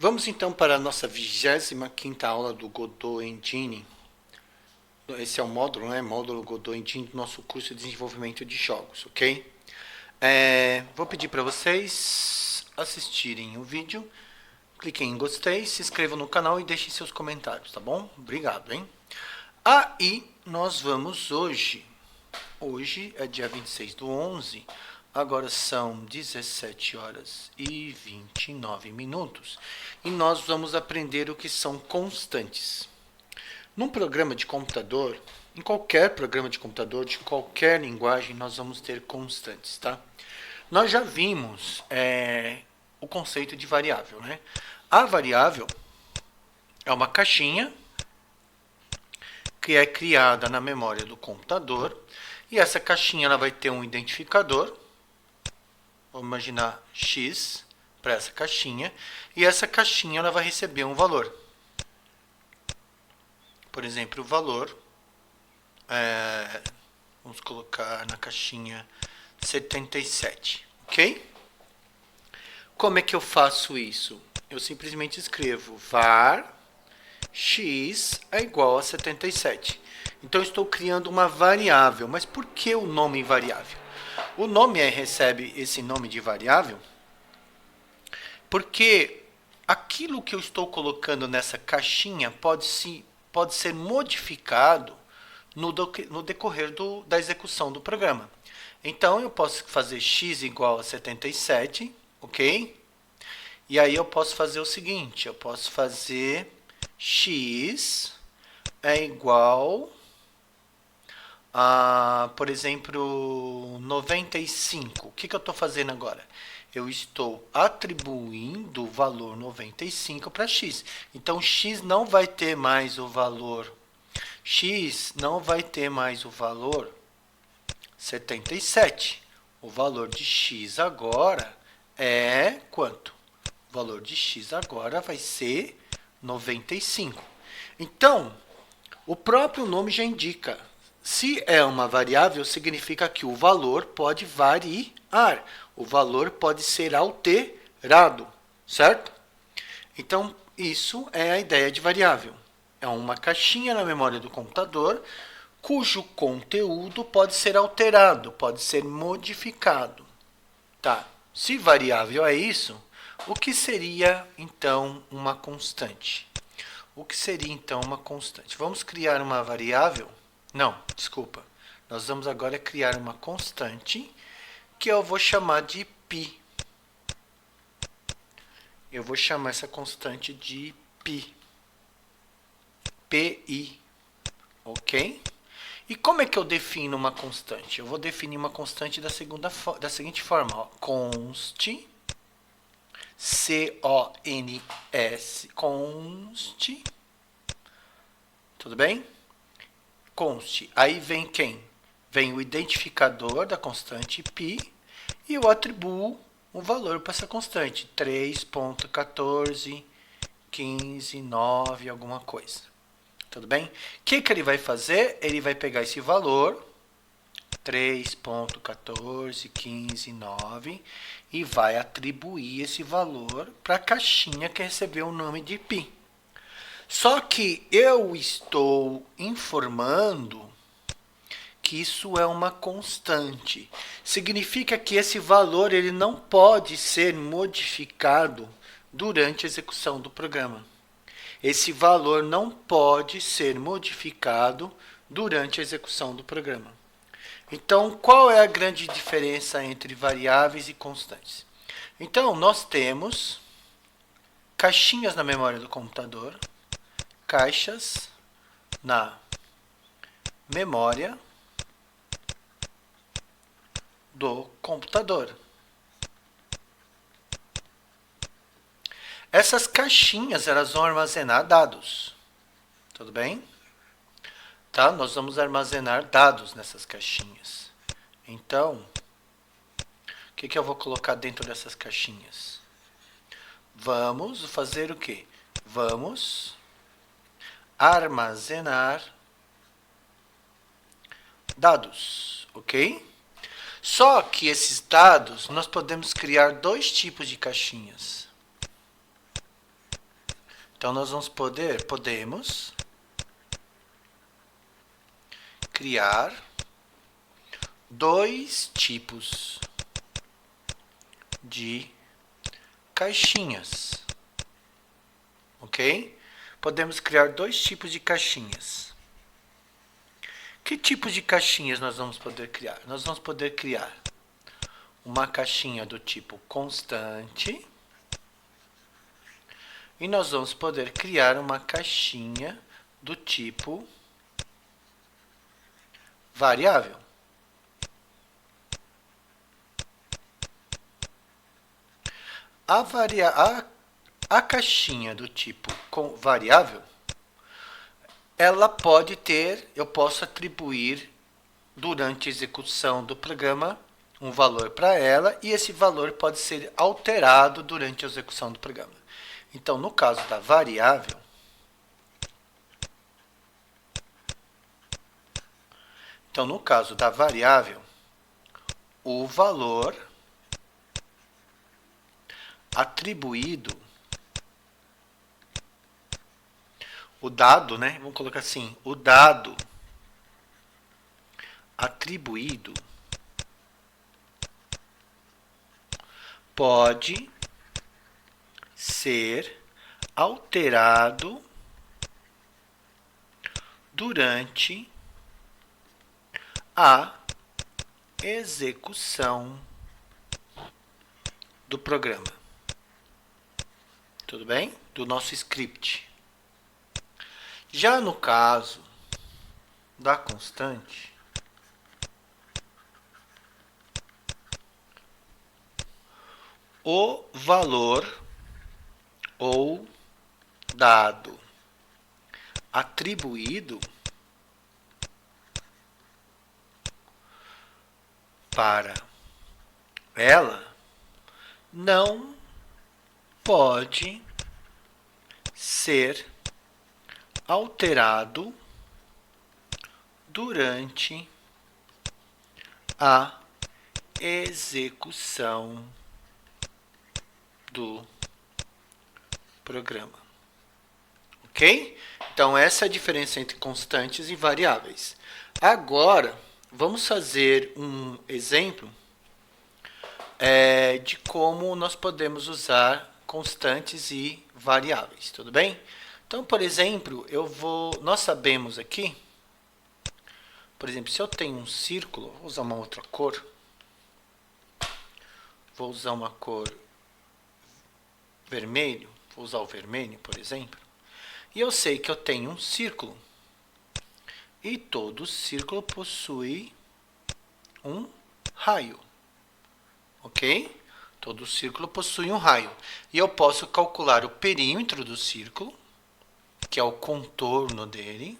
Vamos então para a nossa 25ª aula do Godot Engine. Esse é o módulo, né? Módulo Godot Engine do nosso curso de desenvolvimento de jogos, ok? Vou pedir para vocês assistirem o vídeo, cliquem em gostei, se inscrevam no canal e deixem seus comentários, tá bom? Obrigado, hein? Aí, nós vamos hoje é dia 26/11, agora são 17 horas e 29 minutos, e nós vamos aprender o que são constantes. Num programa de computador, em qualquer programa de computador, de qualquer linguagem, nós vamos ter constantes, tá? Nós já vimos o conceito de variável, né? A variável é uma caixinha que é criada na memória do computador, e essa caixinha ela vai ter um identificador, vamos imaginar X para essa caixinha, e essa caixinha ela vai receber um valor. Por exemplo, o valor, vamos colocar na caixinha 77, ok? Como é que eu faço isso? Eu simplesmente escrevo var x é igual a 77. Então, eu estou criando uma variável. Mas por que o nome variável? O nome recebe esse nome de variável porque aquilo que eu estou colocando nessa caixinha pode ser modificado no decorrer da execução do programa. Então, eu posso fazer x igual a 77, ok? E aí eu posso fazer o seguinte, eu posso fazer x é igual a, por exemplo, 95. O que eu estou fazendo agora? Eu estou atribuindo o valor 95 para x. Então, x não vai ter mais o valor. X não vai ter mais o valor 77. O valor de x agora é quanto? O valor de x agora vai ser 95. Então, o próprio nome já indica. Se é uma variável, significa que o valor pode variar. O valor pode ser alterado, certo? Então, isso é a ideia de variável. É uma caixinha na memória do computador, cujo conteúdo pode ser alterado, pode ser modificado. Tá. Se variável é isso, o que seria, então, uma constante? O que seria, então, uma constante? Vamos criar uma variável? Não, desculpa. Nós vamos agora criar uma constante que eu vou chamar de π. Eu vou chamar essa constante de π. Pi. Ok? E como é que eu defino uma constante? Eu vou definir uma constante da seguinte forma. Ó. Const, C-O-N-S, const, tudo bem? Const, aí vem quem? Vem o identificador da constante π e eu atribuo um valor para essa constante, 3.1415,9, alguma coisa. Tudo bem? O que ele vai fazer? Ele vai pegar esse valor, 3.1415,9, e vai atribuir esse valor para a caixinha que recebeu o nome de π. Só que eu estou informando que isso é uma constante. Significa que esse valor ele não pode ser modificado durante a execução do programa. Esse valor não pode ser modificado durante a execução do programa. Então, qual é a grande diferença entre variáveis e constantes? Então, nós temos caixinhas na memória do computador, caixas na memória do computador. Essas caixinhas elas vão armazenar dados. Tudo bem? Tá? Nós vamos armazenar dados nessas caixinhas. Então, o que eu vou colocar dentro dessas caixinhas? Vamos fazer o quê? Vamos armazenar dados, ok? Só que esses dados, nós podemos criar dois tipos de caixinhas. Então, nós podemos criar dois tipos de caixinhas, ok? Podemos criar dois tipos de caixinhas. Que tipos de caixinhas nós vamos poder criar? Nós vamos poder criar uma caixinha do tipo constante e nós vamos poder criar uma caixinha do tipo variável. A caixinha do tipo variável, ela pode ter, eu posso atribuir durante a execução do programa um valor para ela e esse valor pode ser alterado durante a execução do programa. Então, no caso da variável, o valor atribuído, o dado, né? Vamos colocar assim, o dado atribuído pode ser alterado durante a execução do programa. Tudo bem? Do nosso script. Já no caso da constante, o valor ou dado atribuído para ela não pode ser alterado durante a execução do programa. Ok? Então, essa é a diferença entre constantes e variáveis. Agora, vamos fazer um exemplo de como nós podemos usar constantes e variáveis, tudo bem? Então, por exemplo, nós sabemos aqui, por exemplo, se eu tenho um círculo, vou usar uma outra cor, vou usar uma cor vermelho, vou usar o vermelho, por exemplo, e eu sei que eu tenho um círculo, e todo círculo possui um raio, ok? Todo círculo possui um raio, e eu posso calcular o perímetro do círculo, que é o contorno dele.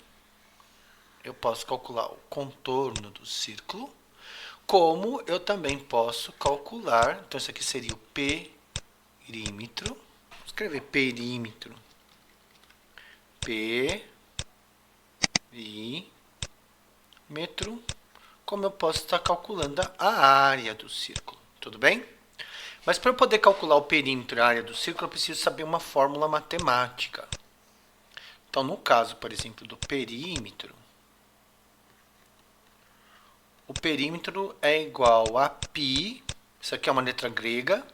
Eu posso calcular o contorno do círculo, como eu também posso calcular, então isso aqui seria o perímetro. Vou escrever perímetro. Perímetro, como eu posso estar calculando a área do círculo, tudo bem? Mas para eu poder calcular o perímetro e a área do círculo, eu preciso saber uma fórmula matemática. Então, no caso, por exemplo, do perímetro, o perímetro é igual a π, isso aqui é uma letra grega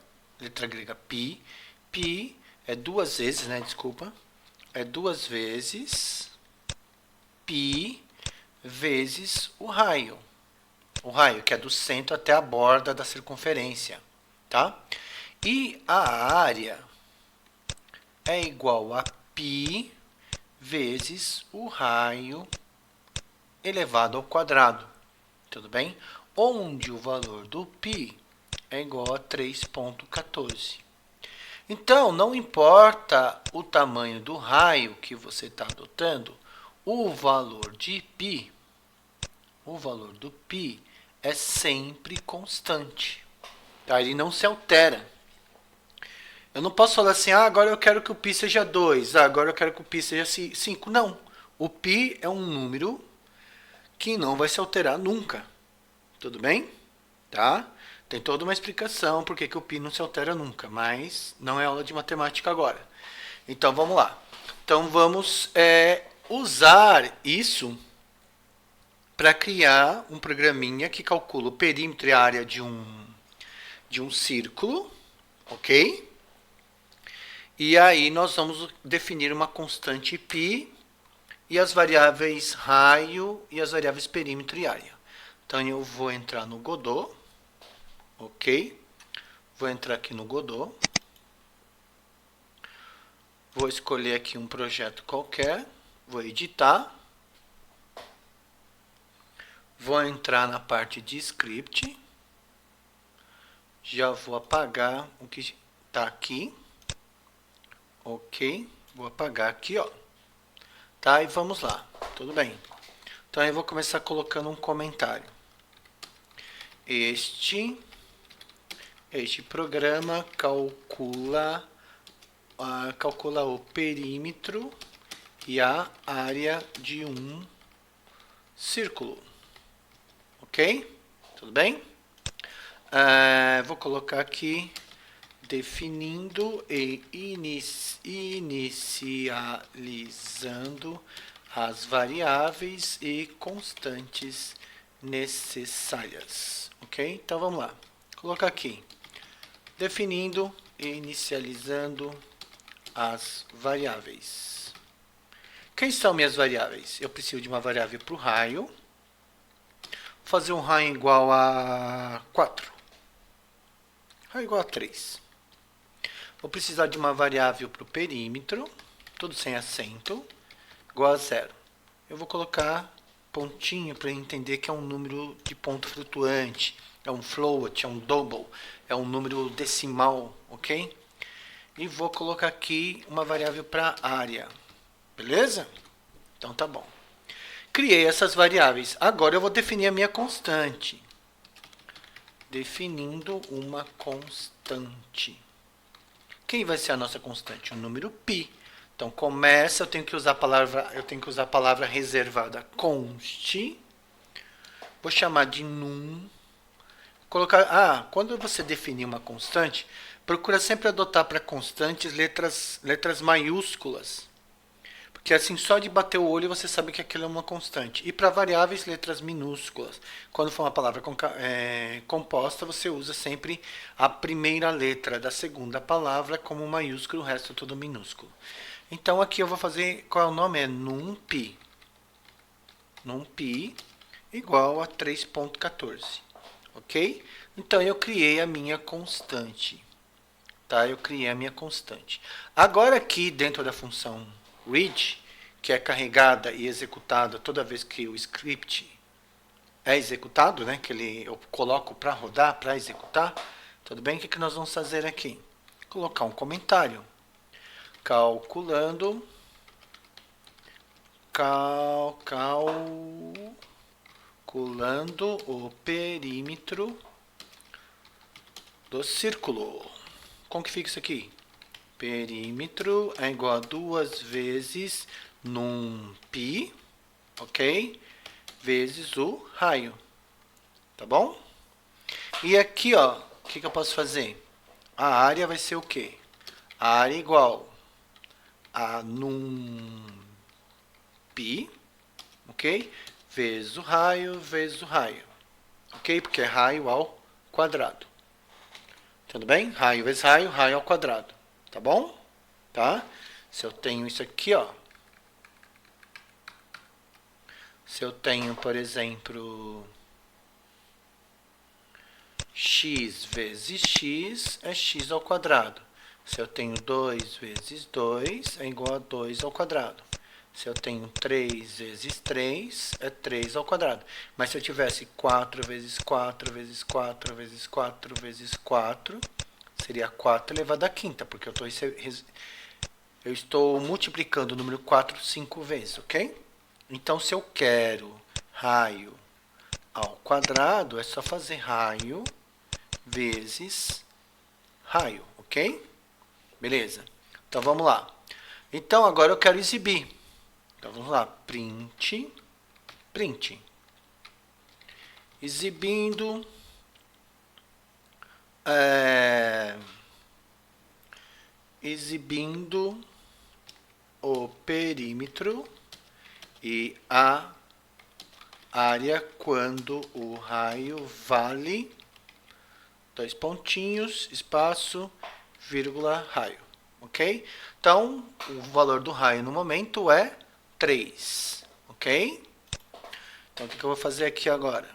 π. Π é duas vezes, né, desculpa, é duas vezes π vezes o raio que é do centro até a borda da circunferência, tá? E a área é igual a π vezes o raio elevado ao quadrado, tudo bem? Onde o valor do π é igual a 3,14. Então, não importa o tamanho do raio que você está adotando, o valor de π, o valor do π é sempre constante, tá? Ele não se altera. Eu não posso falar assim, agora eu quero que o π seja 2, agora eu quero que o π seja 5. Não, o π é um número que não vai se alterar nunca, tudo bem? Tá? Tem toda uma explicação por que o π não se altera nunca, mas não é aula de matemática agora. Então, vamos lá. Então vamos usar isso para criar um programinha que calcula o perímetro e a área de um círculo, ok? E aí nós vamos definir uma constante π e as variáveis raio e as variáveis perímetro e área. Então eu vou entrar no Godot, ok? Vou entrar aqui no Godot. Vou escolher aqui um projeto qualquer, vou editar. Vou entrar na parte de script. Já vou apagar o que está aqui. Ok, vou apagar aqui, ó. Tá, e vamos lá. Tudo bem. Então eu vou começar colocando um comentário. Este programa calcula o perímetro e a área de um círculo. Ok? Tudo bem? Vou colocar aqui definindo e inicializando as variáveis e constantes necessárias. Ok? Então vamos lá. Vou colocar aqui definindo e inicializando as variáveis. Quem são minhas variáveis? Eu preciso de uma variável para o raio. Vou fazer um raio igual a 4. Raio igual a 3. Vou precisar de uma variável para o perímetro, tudo sem acento, igual a 0. Eu vou colocar pontinho para entender que é um número de ponto flutuante, é um float, é um double, é um número decimal, ok? E vou colocar aqui uma variável para área, beleza? Então tá bom. Criei essas variáveis. Agora eu vou definir a minha constante. Definindo uma constante. Quem vai ser a nossa constante? O número π. Então começa, eu tenho que usar a palavra reservada const. Vou chamar de num. Quando você definir uma constante, procura sempre adotar para constantes letras maiúsculas. Porque assim, só de bater o olho você sabe que aquilo é uma constante. E para variáveis, letras minúsculas. Quando for uma palavra composta, você usa sempre a primeira letra da segunda palavra como maiúsculo, o resto tudo minúsculo. Então aqui eu vou fazer, qual é o nome? É numpi. Numpi igual a 3.14. Ok? Então eu criei a minha constante. Tá? Eu criei a minha constante. Agora aqui dentro da função read, que é carregada e executada toda vez que o script é executado, né? Que eu coloco para rodar, para executar. Tudo bem? O que nós vamos fazer aqui? Colocar um comentário. Calculando o perímetro do círculo. Como que fica isso aqui? Perímetro é igual a 2 vezes numpi, ok? Vezes o raio, tá bom? E aqui, ó, o que eu posso fazer? A área vai ser o quê? A área é igual a numpi, ok? Vezes o raio, ok? Porque é raio ao quadrado. Tudo bem? Raio vezes raio, raio ao quadrado. Tá bom? Tá? Se eu tenho isso aqui, ó. Se eu tenho, por exemplo, x vezes x é x ao quadrado. Se eu tenho 2 vezes 2 é igual a 2 ao quadrado. Se eu tenho 3 vezes 3 é 3 ao quadrado. Mas se eu tivesse 4 vezes 4 vezes 4 vezes 4 vezes 4, seria 4 elevado à quinta, porque eu estou multiplicando o número 4 5 vezes, ok? Então, se eu quero raio ao quadrado, é só fazer raio vezes raio, ok? Beleza. Então, vamos lá. Então, agora eu quero exibir. Então, vamos lá. Print. Exibindo exibindo o perímetro e a área quando o raio vale, dois pontinhos, espaço, vírgula, raio. Ok? Então, o valor do raio no momento é 3. Ok? Então, o que eu vou fazer aqui agora?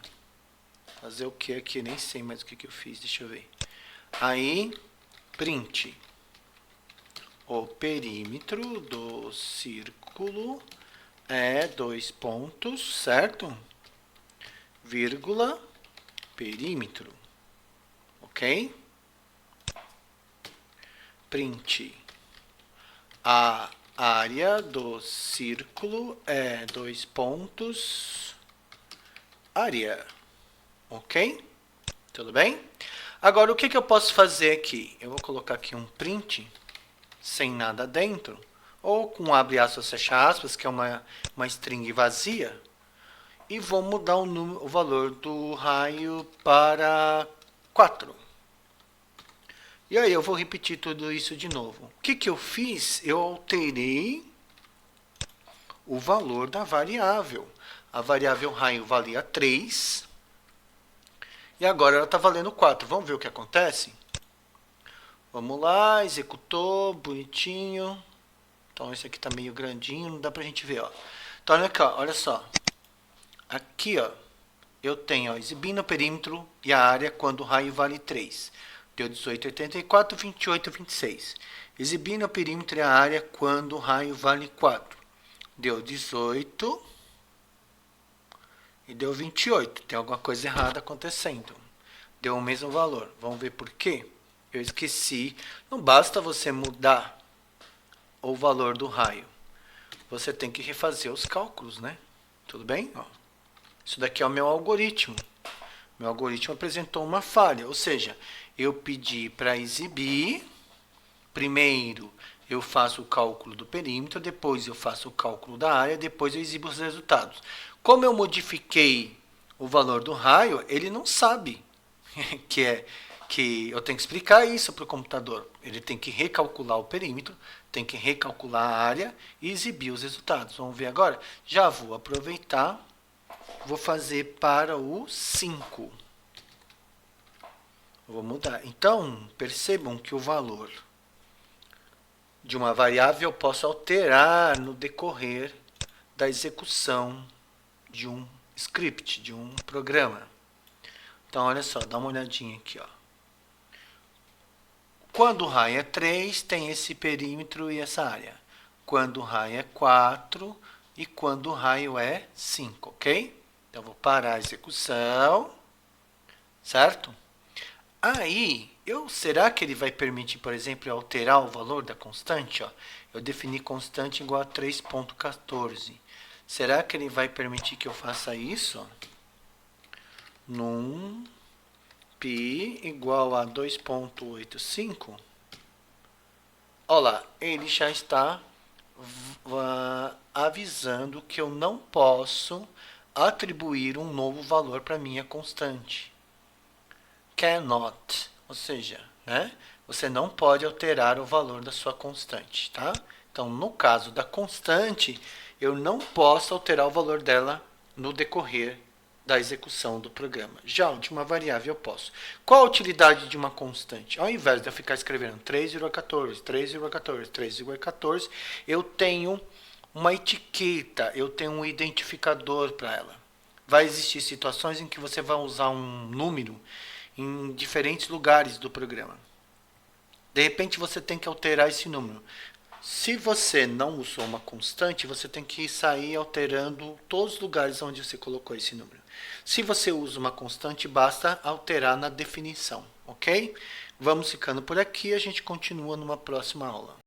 Fazer o que aqui? Nem sei mais o que eu fiz. Deixa eu ver. Aí, print. O perímetro do círculo é 2 pontos, certo? Vírgula, perímetro. Ok? Print. A área do círculo é 2 pontos, área. Ok? Tudo bem? Agora, o que eu posso fazer aqui? Eu vou colocar aqui um print sem nada dentro, ou com abre aspas, fecha aspas, que é uma string vazia, e vou mudar o valor do raio para 4. E aí eu vou repetir tudo isso de novo. O que eu fiz? Eu alterei o valor da variável. A variável raio valia 3, e agora ela está valendo 4. Vamos ver o que acontece? Vamos lá, executou, bonitinho. Então esse aqui está meio grandinho, não dá pra gente ver, ó. Então olha aqui, ó, olha só. Aqui, ó, eu tenho, ó, exibindo o perímetro e a área quando o raio vale 3. Deu 18,84, 28, 26. Exibindo o perímetro e a área quando o raio vale 4. Deu 18 e deu 28. Tem alguma coisa errada acontecendo. Deu o mesmo valor. Vamos ver por quê? Eu esqueci. Não basta você mudar o valor do raio. Você tem que refazer os cálculos, né? Tudo bem? Ó. Isso daqui é o meu algoritmo. Meu algoritmo apresentou uma falha. Ou seja, eu pedi para exibir. Primeiro eu faço o cálculo do perímetro, depois eu faço o cálculo da área, depois eu exibo os resultados. Como eu modifiquei o valor do raio, ele não sabe que eu tenho que explicar isso para o computador. Ele tem que recalcular o perímetro, tem que recalcular a área e exibir os resultados. Vamos ver agora? Já vou aproveitar, vou fazer para o 5. Vou mudar. Então, percebam que o valor de uma variável eu posso alterar no decorrer da execução de um script, de um programa. Então, olha só, dá uma olhadinha aqui, ó. Quando o raio é 3, tem esse perímetro e essa área. Quando o raio é 4 e quando o raio é 5, ok? Então, eu vou parar a execução, certo? Aí, será que ele vai permitir, por exemplo, alterar o valor da constante? Ó? Eu defini constante igual a 3.14. Será que ele vai permitir que eu faça isso? Num π igual a 2.85. Olha lá, ele já está avisando que eu não posso atribuir um novo valor para minha constante. Cannot, ou seja, né? Você não pode alterar o valor da sua constante, tá? Então, no caso da constante, eu não posso alterar o valor dela no decorrer da execução do programa. Já o de uma variável eu posso. Qual a utilidade de uma constante? Ao invés de eu ficar escrevendo 3,14, 3,14, 3,14, eu tenho uma etiqueta, eu tenho um identificador para ela. Vai existir situações em que você vai usar um número em diferentes lugares do programa. De repente você tem que alterar esse número. Se você não usou uma constante, você tem que sair alterando todos os lugares onde você colocou esse número. Se você usa uma constante, basta alterar na definição, ok? Vamos ficando por aqui, a gente continua numa próxima aula.